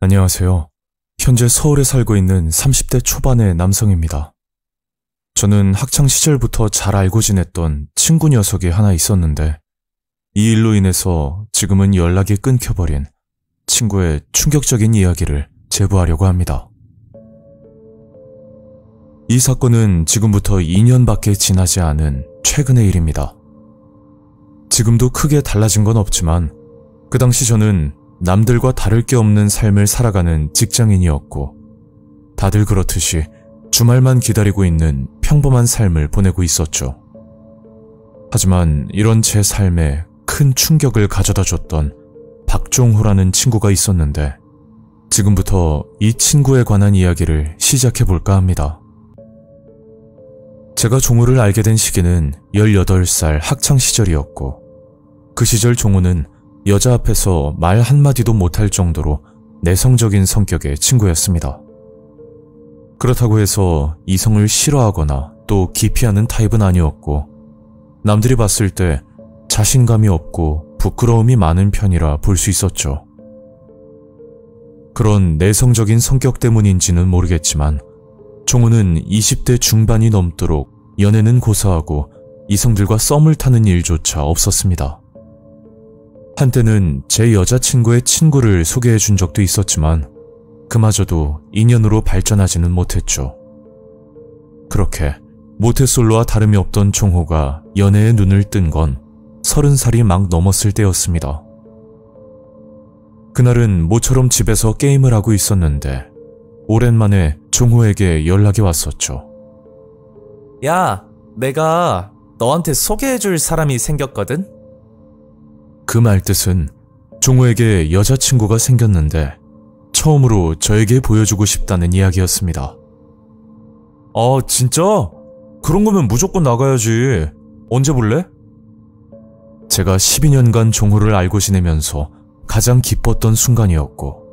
안녕하세요. 현재 서울에 살고 있는 30대 초반의 남성입니다. 저는 학창시절부터 잘 알고 지냈던 친구 녀석이 하나 있었는데 이 일로 인해서 지금은 연락이 끊겨버린 친구의 충격적인 이야기를 제보하려고 합니다. 이 사건은 지금부터 2년밖에 지나지 않은 최근의 일입니다. 지금도 크게 달라진 건 없지만 그 당시 저는 남들과 다를 게 없는 삶을 살아가는 직장인이었고 다들 그렇듯이 주말만 기다리고 있는 평범한 삶을 보내고 있었죠. 하지만 이런 제 삶에 큰 충격을 가져다 줬던 박종호라는 친구가 있었는데 지금부터 이 친구에 관한 이야기를 시작해볼까 합니다. 제가 종호를 알게 된 시기는 18살 학창시절이었고 그 시절 종호는 여자 앞에서 말 한마디도 못할 정도로 내성적인 성격의 친구였습니다. 그렇다고 해서 이성을 싫어하거나 또 기피하는 타입은 아니었고 남들이 봤을 때 자신감이 없고 부끄러움이 많은 편이라 볼 수 있었죠. 그런 내성적인 성격 때문인지는 모르겠지만 종호는 20대 중반이 넘도록 연애는 고사하고 이성들과 썸을 타는 일조차 없었습니다. 한때는 제 여자친구의 친구를 소개해 준 적도 있었지만 그마저도 인연으로 발전하지는 못했죠. 그렇게 모태솔로와 다름이 없던 종호가 연애에 눈을 뜬 건 30살이 막 넘었을 때였습니다. 그날은 모처럼 집에서 게임을 하고 있었는데 오랜만에 종호에게 연락이 왔었죠. 야, 내가 너한테 소개해줄 사람이 생겼거든? 그 말뜻은 종호에게 여자친구가 생겼는데 처음으로 저에게 보여주고 싶다는 이야기였습니다. 아, 진짜? 그런 거면 무조건 나가야지. 언제 볼래? 제가 12년간 종호를 알고 지내면서 가장 기뻤던 순간이었고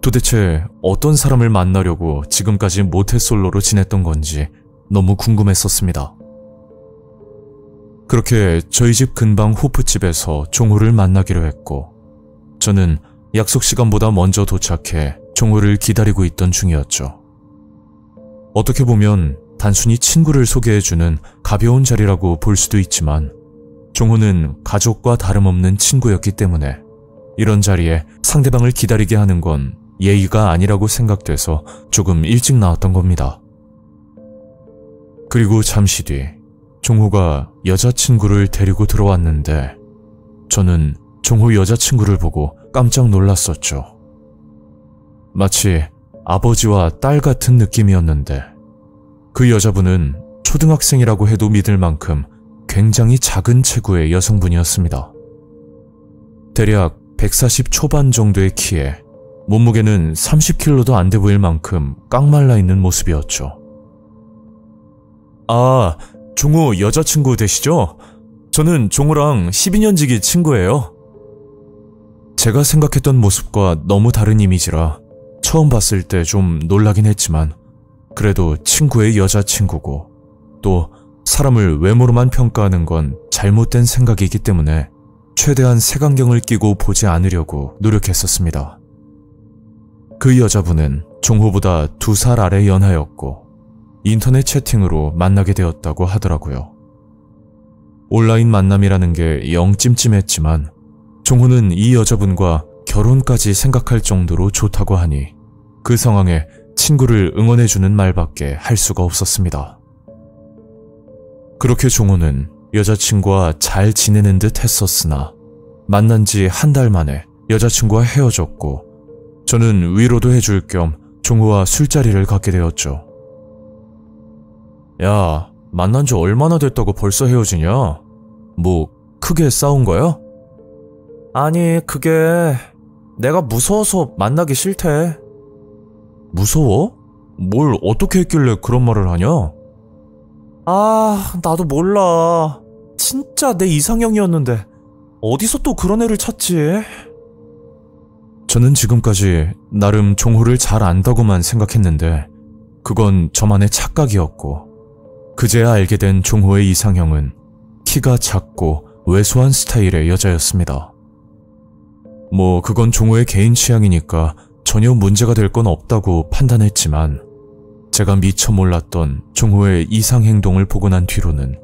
도대체 어떤 사람을 만나려고 지금까지 모태솔로로 지냈던 건지 너무 궁금했었습니다. 그렇게 저희 집 근방 호프집에서 종호를 만나기로 했고 저는 약속 시간보다 먼저 도착해 종호를 기다리고 있던 중이었죠. 어떻게 보면 단순히 친구를 소개해주는 가벼운 자리라고 볼 수도 있지만 종호는 가족과 다름없는 친구였기 때문에 이런 자리에 상대방을 기다리게 하는 건 예의가 아니라고 생각돼서 조금 일찍 나왔던 겁니다. 그리고 잠시 뒤 종호가 여자친구를 데리고 들어왔는데 저는 종호 여자친구를 보고 깜짝 놀랐었죠. 마치 아버지와 딸 같은 느낌이었는데 그 여자분은 초등학생이라고 해도 믿을 만큼 굉장히 작은 체구의 여성분이었습니다. 대략 140 초반 정도의 키에 몸무게는 30kg도 안 돼 보일 만큼 깡말라 있는 모습이었죠. 아, 종호 여자친구 되시죠? 저는 종호랑 12년 지기 친구예요. 제가 생각했던 모습과 너무 다른 이미지라 처음 봤을 때 좀 놀라긴 했지만 그래도 친구의 여자친구고 또 사람을 외모로만 평가하는 건 잘못된 생각이기 때문에 최대한 색안경을 끼고 보지 않으려고 노력했었습니다. 그 여자분은 종호보다 2살 아래 연하였고 인터넷 채팅으로 만나게 되었다고 하더라고요. 온라인 만남이라는 게 영 찜찜했지만 종호는 이 여자분과 결혼까지 생각할 정도로 좋다고 하니 그 상황에 친구를 응원해주는 말밖에 할 수가 없었습니다. 그렇게 종호는 여자친구와 잘 지내는 듯 했었으나 만난 지 한 달 만에 여자친구와 헤어졌고 저는 위로도 해줄 겸 종호와 술자리를 갖게 되었죠. 야, 만난 지 얼마나 됐다고 벌써 헤어지냐? 뭐 크게 싸운 거야? 아니, 그게 내가 무서워서 만나기 싫대. 무서워? 뭘 어떻게 했길래 그런 말을 하냐? 아, 나도 몰라. 진짜 내 이상형이었는데 어디서 또 그런 애를 찾지? 저는 지금까지 나름 종호를 잘 안다고만 생각했는데 그건 저만의 착각이었고 그제야 알게 된 종호의 이상형은 키가 작고 왜소한 스타일의 여자였습니다. 뭐 그건 종호의 개인 취향이니까 전혀 문제가 될 건 없다고 판단했지만 제가 미처 몰랐던 종호의 이상 행동을 보고 난 뒤로는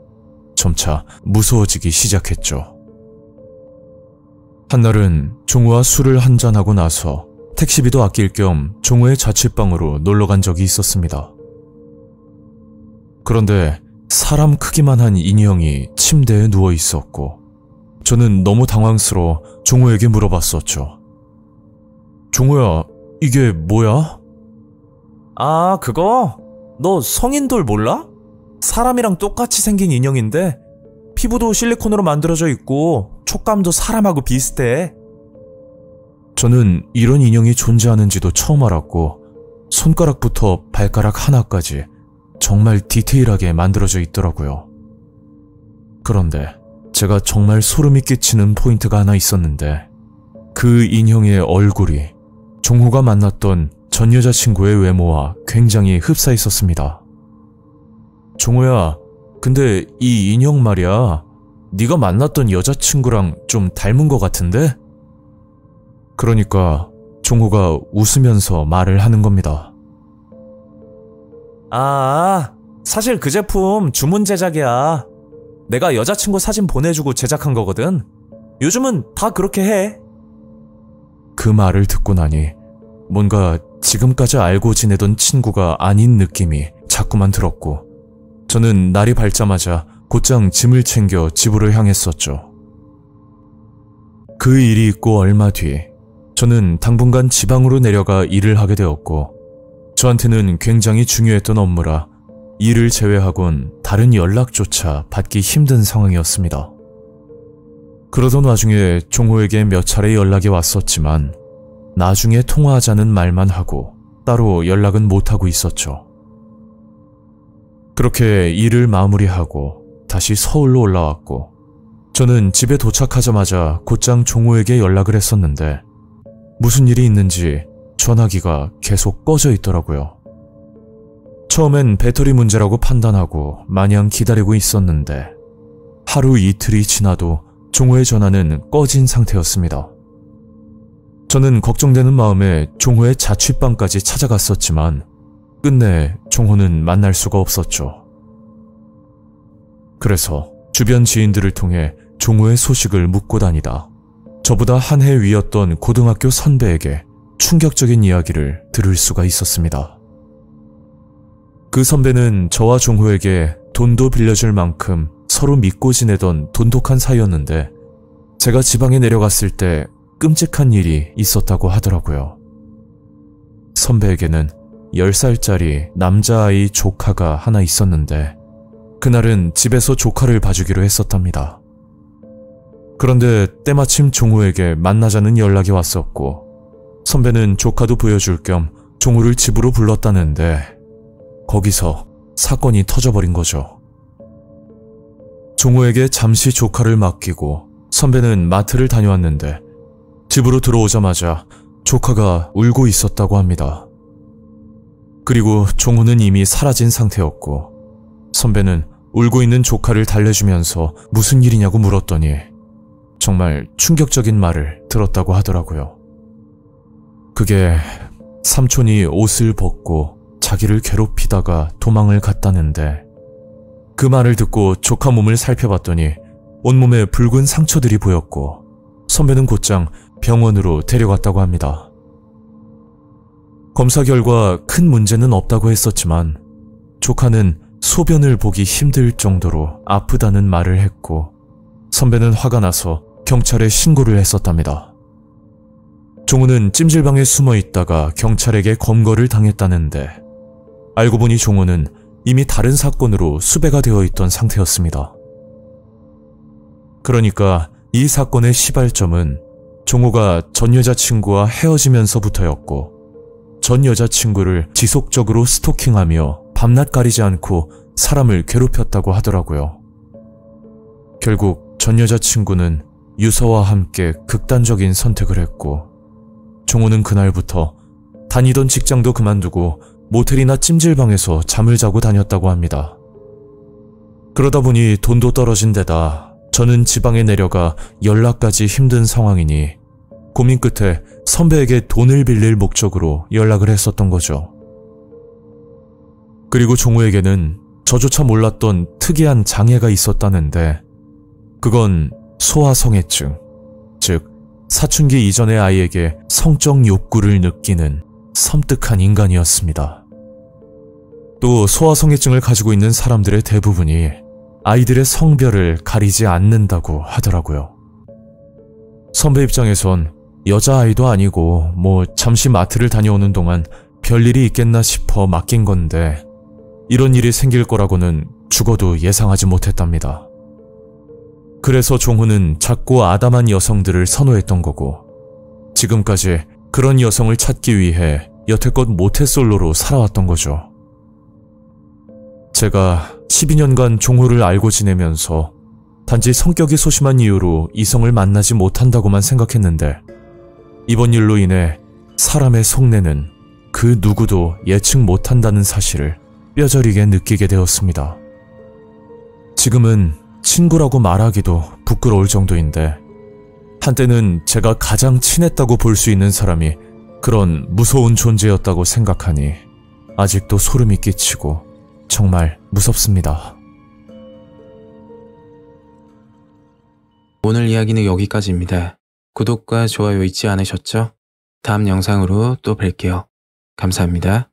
점차 무서워지기 시작했죠. 한날은 종호와 술을 한잔하고 나서 택시비도 아낄 겸 종호의 자취방으로 놀러간 적이 있었습니다. 그런데 사람 크기만 한 인형이 침대에 누워 있었고 저는 너무 당황스러워 종호에게 물어봤었죠. 종호야, 이게 뭐야? 아, 그거? 너 성인돌 몰라? 사람이랑 똑같이 생긴 인형인데 피부도 실리콘으로 만들어져 있고 촉감도 사람하고 비슷해. 저는 이런 인형이 존재하는지도 처음 알았고 손가락부터 발가락 하나까지 정말 디테일하게 만들어져 있더라고요. 그런데 제가 정말 소름이 끼치는 포인트가 하나 있었는데 그 인형의 얼굴이 종호가 만났던 전 여자친구의 외모와 굉장히 흡사 있었습니다. 종호야, 근데 이 인형 말이야, 네가 만났던 여자친구랑 좀 닮은 것 같은데? 그러니까 종호가 웃으면서 말을 하는 겁니다. 아, 사실 그 제품 주문 제작이야. 내가 여자친구 사진 보내주고 제작한 거거든. 요즘은 다 그렇게 해. 그 말을 듣고 나니 뭔가 지금까지 알고 지내던 친구가 아닌 느낌이 자꾸만 들었고 저는 날이 밝자마자 곧장 짐을 챙겨 집으로 향했었죠. 그 일이 있고 얼마 뒤 저는 당분간 지방으로 내려가 일을 하게 되었고 저한테는 굉장히 중요했던 업무라 일을 제외하곤 다른 연락조차 받기 힘든 상황이었습니다. 그러던 와중에 종호에게 몇 차례 연락이 왔었지만 나중에 통화하자는 말만 하고 따로 연락은 못하고 있었죠. 그렇게 일을 마무리하고 다시 서울로 올라왔고 저는 집에 도착하자마자 곧장 종호에게 연락을 했었는데 무슨 일이 있는지 전화기가 계속 꺼져 있더라고요. 처음엔 배터리 문제라고 판단하고 마냥 기다리고 있었는데 하루 이틀이 지나도 종호의 전화는 꺼진 상태였습니다. 저는 걱정되는 마음에 종호의 자취방까지 찾아갔었지만 끝내 종호는 만날 수가 없었죠. 그래서 주변 지인들을 통해 종호의 소식을 묻고 다니다 저보다 한 해 위였던 고등학교 선배에게 충격적인 이야기를 들을 수가 있었습니다. 그 선배는 저와 종호에게 돈도 빌려줄 만큼 서로 믿고 지내던 돈독한 사이였는데 제가 지방에 내려갔을 때 끔찍한 일이 있었다고 하더라고요. 선배에게는 10살짜리 남자아이 조카가 하나 있었는데 그날은 집에서 조카를 봐주기로 했었답니다. 그런데 때마침 종호에게 만나자는 연락이 왔었고 선배는 조카도 보여줄 겸 종호를 집으로 불렀다는데 거기서 사건이 터져버린 거죠. 종호에게 잠시 조카를 맡기고 선배는 마트를 다녀왔는데 집으로 들어오자마자 조카가 울고 있었다고 합니다. 그리고 종호는 이미 사라진 상태였고 선배는 울고 있는 조카를 달래주면서 무슨 일이냐고 물었더니 정말 충격적인 말을 들었다고 하더라고요. 그게 삼촌이 옷을 벗고 자기를 괴롭히다가 도망을 갔다는데 그 말을 듣고 조카 몸을 살펴봤더니 온몸에 붉은 상처들이 보였고 선배는 곧장 병원으로 데려갔다고 합니다. 검사 결과 큰 문제는 없다고 했었지만 조카는 소변을 보기 힘들 정도로 아프다는 말을 했고 선배는 화가 나서 경찰에 신고를 했었답니다. 종호는 찜질방에 숨어 있다가 경찰에게 검거를 당했다는데 알고 보니 종호는 이미 다른 사건으로 수배가 되어 있던 상태였습니다. 그러니까 이 사건의 시발점은 종호가 전 여자친구와 헤어지면서부터였고 전 여자친구를 지속적으로 스토킹하며 밤낮 가리지 않고 사람을 괴롭혔다고 하더라고요. 결국 전 여자친구는 유서와 함께 극단적인 선택을 했고 종호는 그날부터 다니던 직장도 그만두고 모텔이나 찜질방에서 잠을 자고 다녔다고 합니다. 그러다 보니 돈도 떨어진 데다 저는 지방에 내려가 연락까지 힘든 상황이니 고민 끝에 선배에게 돈을 빌릴 목적으로 연락을 했었던 거죠. 그리고 종호에게는 저조차 몰랐던 특이한 장애가 있었다는데 그건 소아성애증, 즉 사춘기 이전의 아이에게 성적 욕구를 느끼는 섬뜩한 인간이었습니다. 또 소아성애증을 가지고 있는 사람들의 대부분이 아이들의 성별을 가리지 않는다고 하더라고요. 선배 입장에선 여자아이도 아니고 잠시 마트를 다녀오는 동안 별일이 있겠나 싶어 맡긴 건데 이런 일이 생길 거라고는 죽어도 예상하지 못했답니다. 그래서 종호는 작고 아담한 여성들을 선호했던 거고 지금까지 그런 여성을 찾기 위해 여태껏 모태솔로로 살아왔던 거죠. 제가 12년간 종호를 알고 지내면서 단지 성격이 소심한 이유로 이성을 만나지 못한다고만 생각했는데 이번 일로 인해 사람의 속내는 그 누구도 예측 못한다는 사실을 뼈저리게 느끼게 되었습니다. 지금은 친구라고 말하기도 부끄러울 정도인데 한때는 제가 가장 친했다고 볼 수 있는 사람이 그런 무서운 존재였다고 생각하니 아직도 소름이 끼치고 정말 무섭습니다. 오늘 이야기는 여기까지입니다. 구독과 좋아요 잊지 않으셨죠? 다음 영상으로 또 뵐게요. 감사합니다.